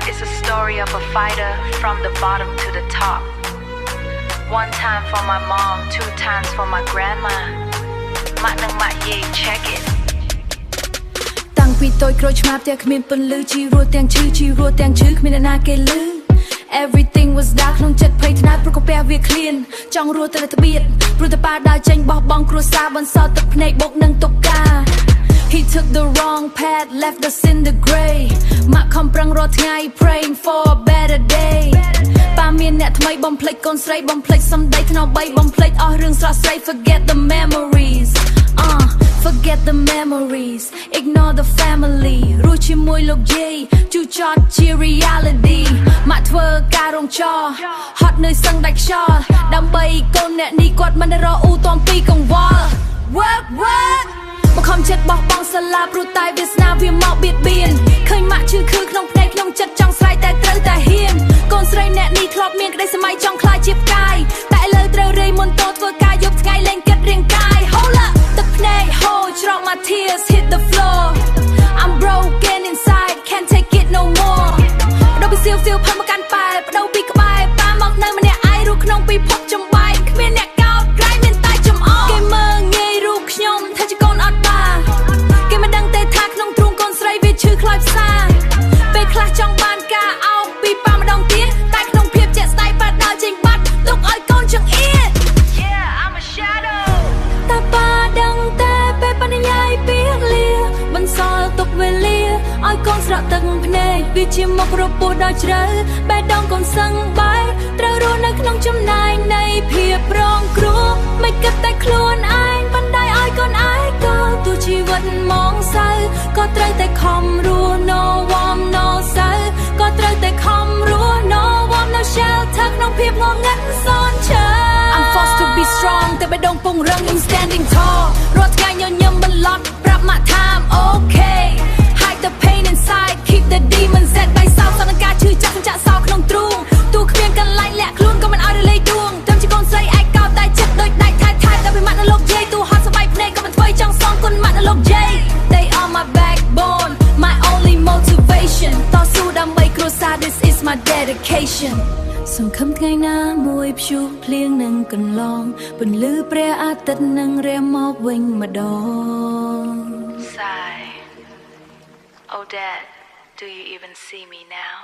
It's a story of a fighter from the bottom to the top. One time for my mom, two times for my grandma. Mak nang mak ye, check it. តាំងពីតូចក្រូចឆ្មាផ្ទះគ្មានពន្លឺជីរស់ទាំងឈឺជីរស់ទាំងឈឺគ្មានអ្នកណាគេលឺ Everything was dark ក្នុងចិត្តភ័យថ្នាព្រោះកាពះវាឃ្លានចង់រស់តែត្បៀតព្រោះតែប៉ាដើរចេញបោះបង់គ្រួសារបន្សល់ទឹកភ្នែកបុកនឹងទុកការ He took the wrong path left us in the gray ម៉ាក់ខំប្រឹងរាល់ថ្ងៃ praying for a better day ប៉ាមានអ្នកថ្មីបំភ្លេចកូនស្រីបំភ្លេចសម្ដីថ្នមបីបំភ្លេចអស់រឿងស្រស់ស្រី forget the memories Forget the memories ignore the family រស់ជាមួយលោកយាយជូចត់ជា reality ម៉ាក់ធ្វើការរងចោលហត់នឿយសឹងដាច់ខ្យល់ដើម្បីកូនអ្នកនេះគាត់មិនរកអ៊ូតំពីកង្វល់ work មកខំចិត្តបោះបង់សាលាព្រោះតែវាសនាវាមកបៀតបៀនឃើញម៉ាក់ឈឺគឺក្នុងភ្នែកក្នុងចិត្តចង់ស្រែកតែត្រូវតែហ៊ានកូនស្រីអ្នកនេះធ្លាប់មានក្តីសម័យចង់ខ្លាចជាផ្កាយតែឥឡូវត្រូវរៃមុនតធ្វើការយប់ថ្ងៃលេងគិតរាងកាយ Hold up ទឹកភ្នែកហូរច្រក my tears hit the floor I'm broken inside can't take it no more បដូរពីសៀវផឹកមកកាន់ប៉ែបដូរពីក្បែរប៉ាមកនៅម្នាក់ឯងរស់ក្នុងពិភពចំបែកគ្មានអ្នកកោតក្រែងមានតែចំអកគេមើងងាយរូបខ្ញុំថាជាកូនអត់បាគេមិនដឹងទេថាក្នុងទ្រូងកូនស្រីវាឈឺខ្លោចផ្សាពេលខ្លះចង់បានការអោបពីប៉ាម្ដងទៀតតែក្នុងភាពជាក់ស្ដែងប៉ាដើរចេញបាត់ទុកឲ្យកូនចង្អៀត Yeah I'm a shadow តែប៉ាដឹងតែពេលប៉ានិយាយពីលាបន្សល់ទុកវេលាឲ្យកូនស្រក់ទឹកភ្នែកវាជាមុខរបួសដ៏ជ្រៅបេះដូងកូនសឹងបែកត្រូវរស់នៅក្នុងចំណាយនៃភាពរងគ្រោះមិនគិតតែខ្លួនឯងបណ្ដៃឲ្យកូនឯងក៏ទូជីវិតមកសៅក៏ត្រូវតែខំរស់ no warm no សៅក៏ត្រូវតែខំរស់ no warm no shelter ក្នុងភាពងងឹតសនឈើ I'm forced to be strong តែបេះដូងពងរឹង I'm standing tall រាល់ថ្ងៃញញឹមបន្លត់ប្រាប់ម៉ាក់ថា I'm okay hide the pain inside keep the demons at bay សោកសន្តាការឈឺចាប់ចាក់សោកក្នុងទ្រូងទូគ្មានកន្លែងលាក់ខ្លួនក៏មិនឲ្យរលាយដួងត្រឹមជាកូនស្រីឯកោតែចិត្តដូចដាច់ថែដល់ពីម៉ាក់នៅលោកយាយទូហត់សបាយភ្នែកក៏មិនធ្វើចង់សងគុណម៉ាក់នៅលោកយាយ They are my backbone my only motivation តស៊ូដើម្បីគ្រួសារ this is my dedication សង្ឃឹមថ្ងៃណាមួយព្យុះភ្លៀងនឹងកន្លងពន្លឺព្រះអាទិត្យនឹងរះមកវិញម្ដង Sigh Oh dad do you even see me now